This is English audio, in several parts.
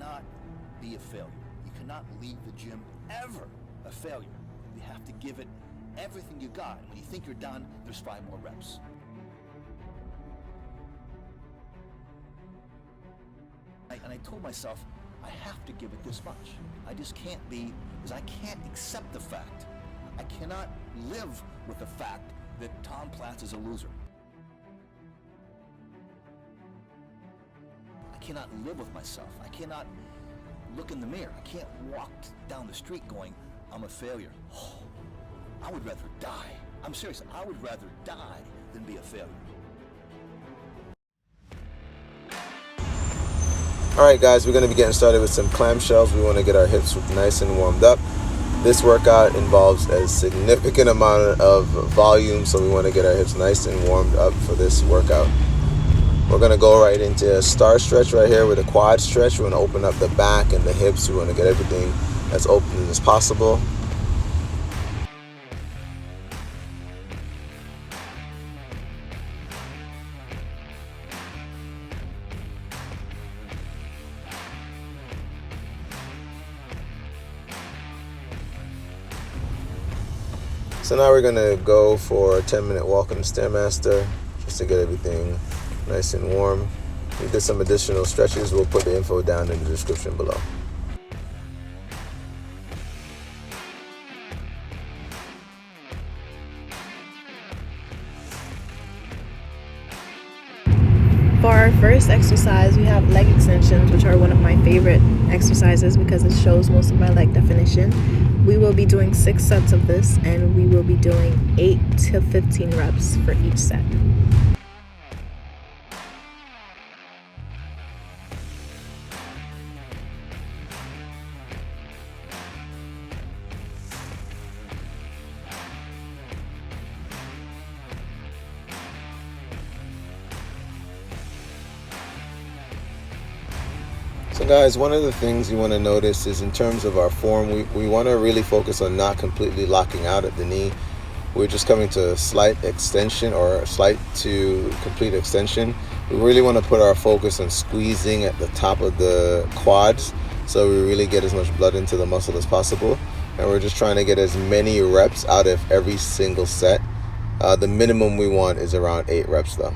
cannot be a failure. You cannot leave the gym ever a failure. You have to give it everything you got. When you think you're done, there's 5 more reps. And I told myself, I have to give it this much. I just can't be, because I can't accept the fact. I cannot live with the fact that Tom PLATZ is a loser. I cannot live with myself. I cannot look in the mirror. I can't walk down the street going, I'm a failure. Oh, I would rather die. I'm serious. I would rather die than be a failure. Alright guys, we're going to be getting started with some clamshells. We want to get our hips nice and warmed up. This workout involves a significant amount of volume, so we want to get our hips nice and warmed up for this workout. We're going to go right into a star stretch right here with a quad stretch. We're going to open up the back and the hips. We want to get everything as open as possible. So now we're going to go for a 10-minute walk on the Stairmaster just to get everything nice and warm. We did some additional stretches. We'll put the info down in the description below. For our first exercise, we have leg extensions, which are one of my favorite exercises because it shows most of my leg definition. We will be doing 6 sets of this, and we will be doing 8 to 15 reps for each set. So guys, one of the things you want to notice is in terms of our form, we want to really focus on not completely locking out at the knee. We're just coming to a slight extension or a slight to complete extension. We really want to put our focus on squeezing at the top of the quads so we really get as much blood into the muscle as possible. And we're just trying to get as many reps out of every single set. The minimum we want is around 8 reps though.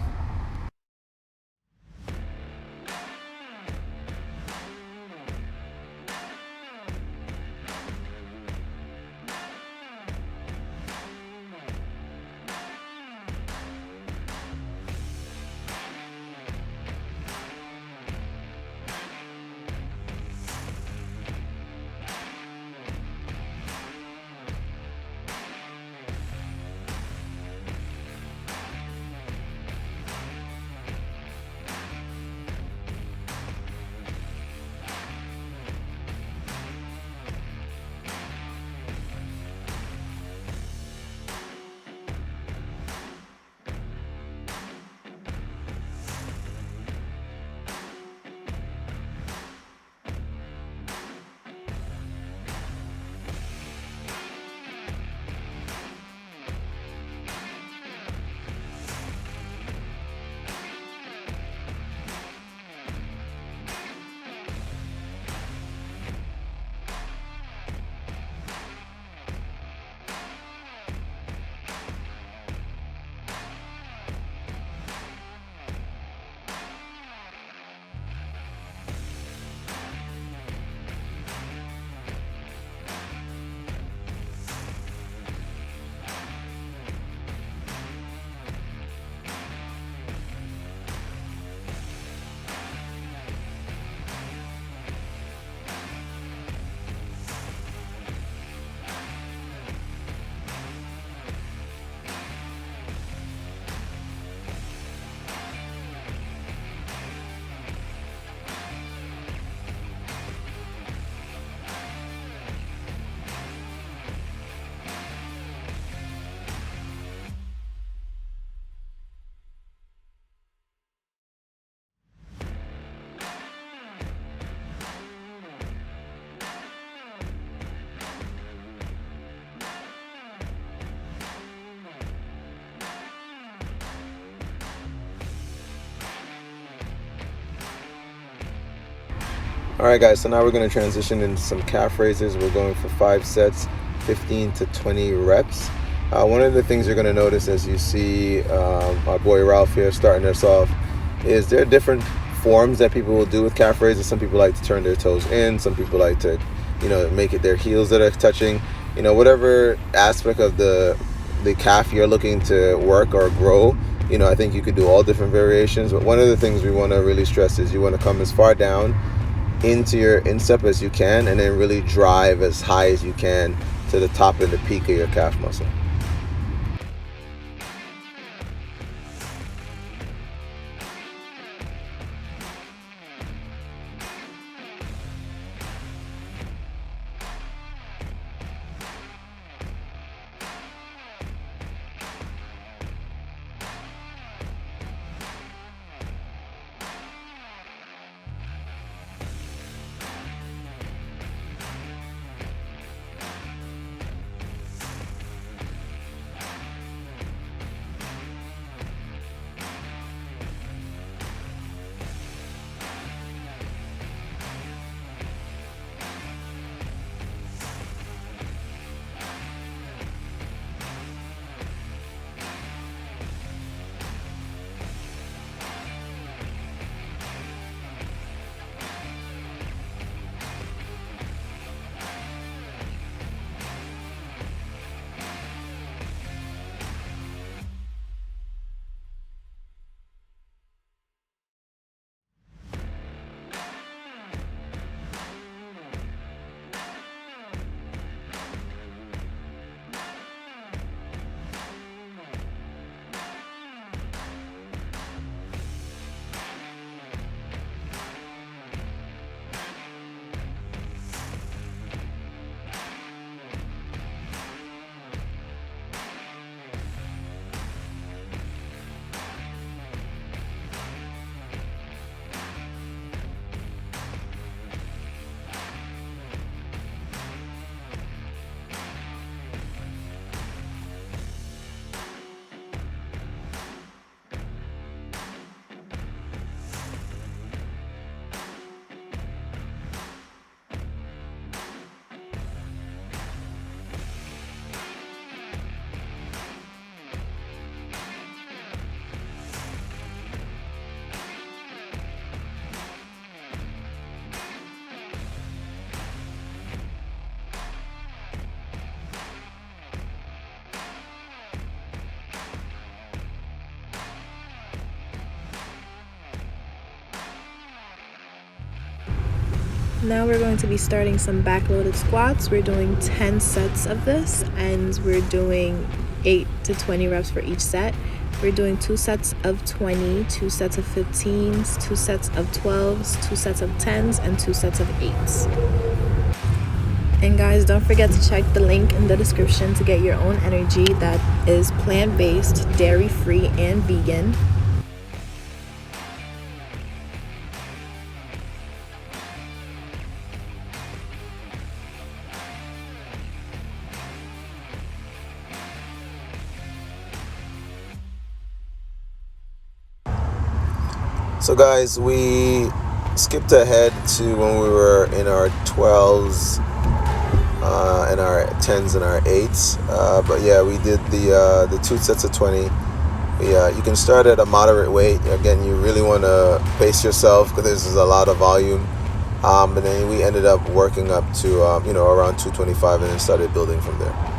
Alright guys, so now we're going to transition into some calf raises. We're going for 5 sets, 15 to 20 reps. One of the things you're going to notice as you see our boy Ralph here starting us off is there are different forms that people will do with calf raises. Some people like to turn their toes in, some people like to, make it their heels that are touching. Whatever aspect of the calf you're looking to work or grow, I think you could do all different variations. But one of the things we want to really stress is you want to come as far down into your instep as you can, and then really drive as high as you can to the top and the peak of your calf muscle. Now we're going to be starting some backloaded squats. We're doing 10 sets of this, and we're doing 8 to 20 reps for each set. We're doing 2 sets of 20, 2 sets of 15s, 2 sets of 12s, 2 sets of 10s, and 2 sets of 8s. And guys, don't forget to check the link in the description to get your own energy that is plant-based, dairy-free, and vegan. So guys, we skipped ahead to when we were in our 12s and our 10s and our 8s. But yeah, we did the 2 sets of 20. You can start at a moderate weight. Again, you really want to pace yourself because this is a lot of volume. And then we ended up working up to around 225 and then started building from there.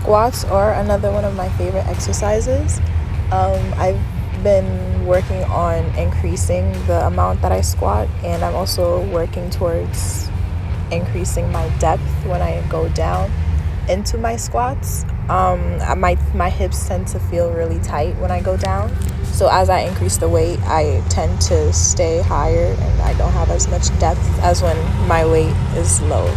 Squats are another one of my favorite exercises. I've been working on increasing the amount that I squat, and I'm also working towards increasing my depth when I go down into my squats. My hips tend to feel really tight when I go down, so as I increase the weight, I tend to stay higher and I don't have as much depth as when my weight is low.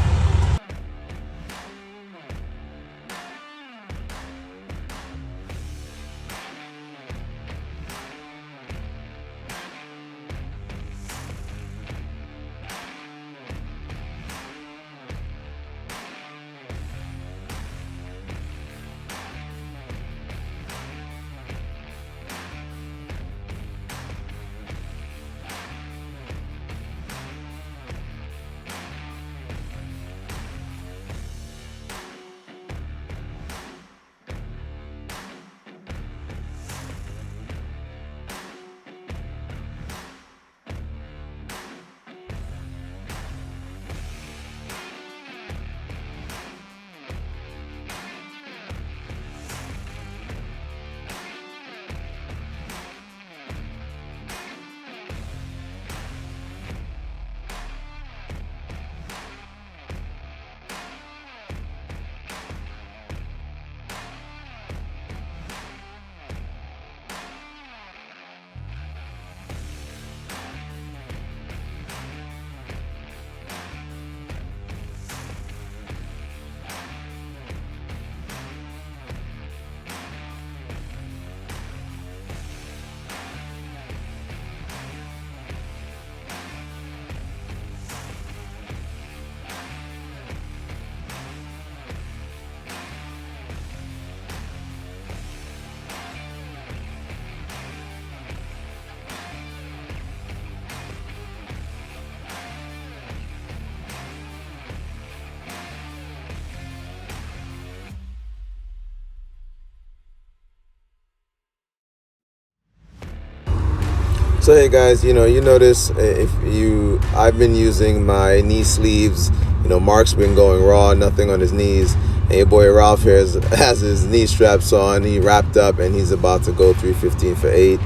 So hey guys, you notice I've been using my knee sleeves. Mark's been going raw, nothing on his knees, and your boy Ralph here has his knee straps on. He wrapped up and he's about to go 315 for 8.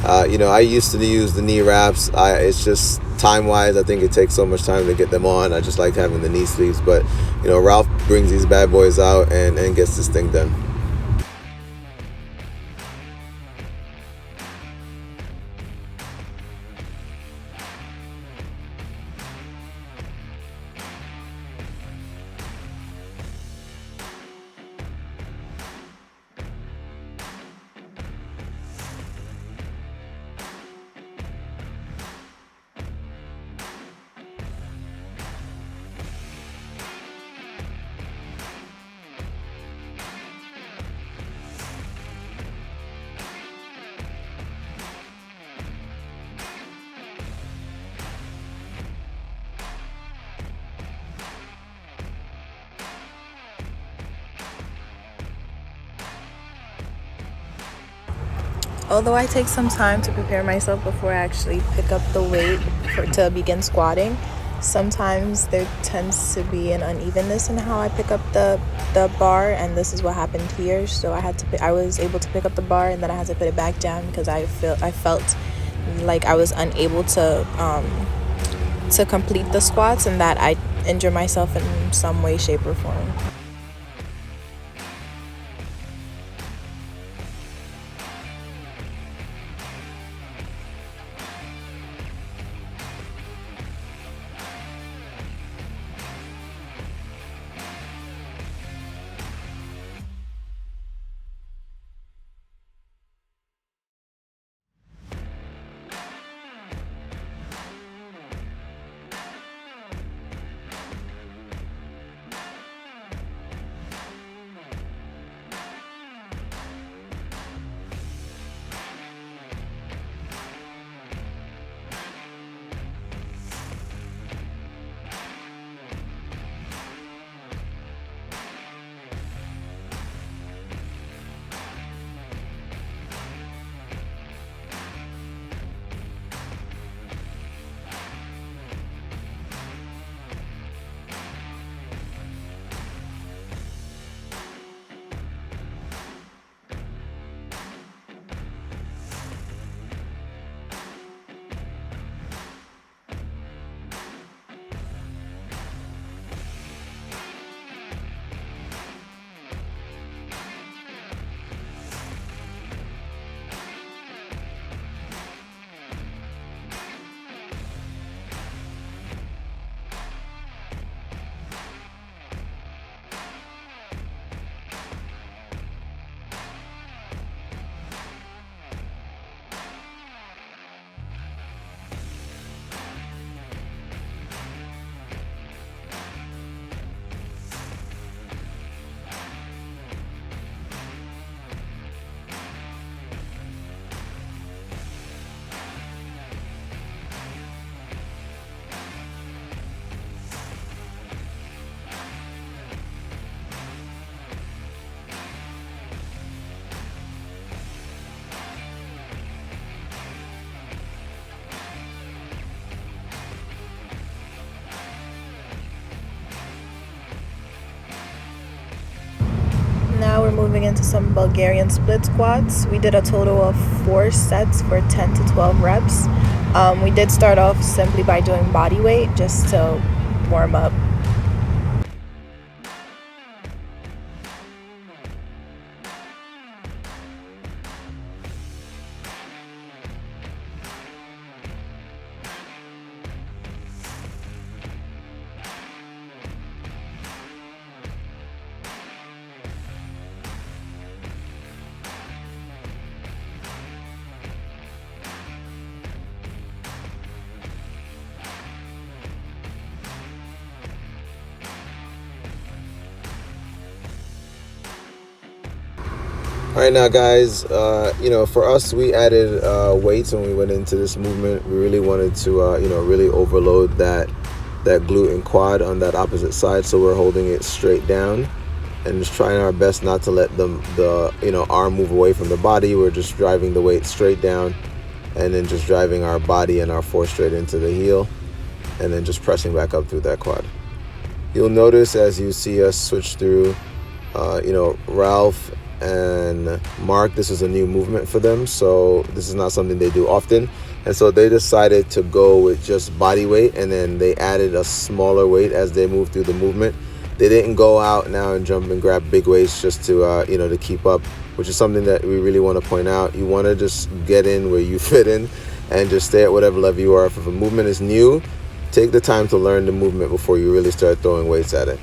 I used to use the knee wraps. It's just time-wise, I think it takes so much time to get them on. I just like having the knee sleeves, but Ralph brings these bad boys out and gets this thing done. Although I take some time to prepare myself before I actually pick up the weight to begin squatting, sometimes there tends to be an unevenness in how I pick up the bar, and this is what happened here. So I was able to pick up the bar, and then I had to put it back down because I felt like I was unable to complete the squats, and that I injured myself in some way, shape, or form. moving into some Bulgarian split squats. We did a total of 4 sets for 10 to 12 reps. We did start off simply by doing body weight just to warm up. All right, now guys, for us, we added weights when we went into this movement. We really wanted to, really overload that glute and quad on that opposite side. So we're holding it straight down and just trying our best not to let the arm move away from the body. We're just driving the weight straight down and then just driving our body and our force straight into the heel and then just pressing back up through that quad. You'll notice as you see us switch through, Ralph and Mark, this is a new movement for them, so this is not something they do often, and so they decided to go with just body weight, and then they added a smaller weight as they moved through the movement. They didn't go out now and jump and grab big weights just to to keep up, which is something that we really want to point out. You want to just get in where you fit in and just stay at whatever level you are. If a movement is new, take the time to learn the movement before you really start throwing weights at it.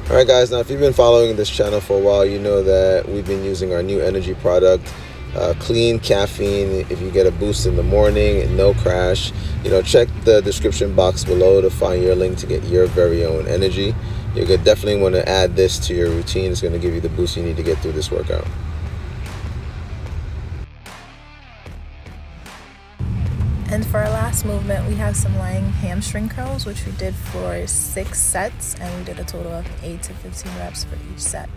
Alright guys, now if you've been following this channel for a while, you know that we've been using our new energy product, clean caffeine. If you get a boost in the morning, no crash, check the description box below to find your link to get your very own energy. You're gonna definitely want to add this to your routine. It's going to give you the boost you need to get through this workout. And for our last movement, we have some lying hamstring curls, which we did for 6 sets, and we did a total of 8 to 15 reps for each set.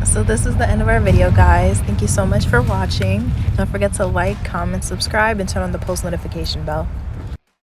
So this is the end of our video, guys. Thank you so much for watching. Don't forget to like, comment, subscribe, and turn on the post notification bell.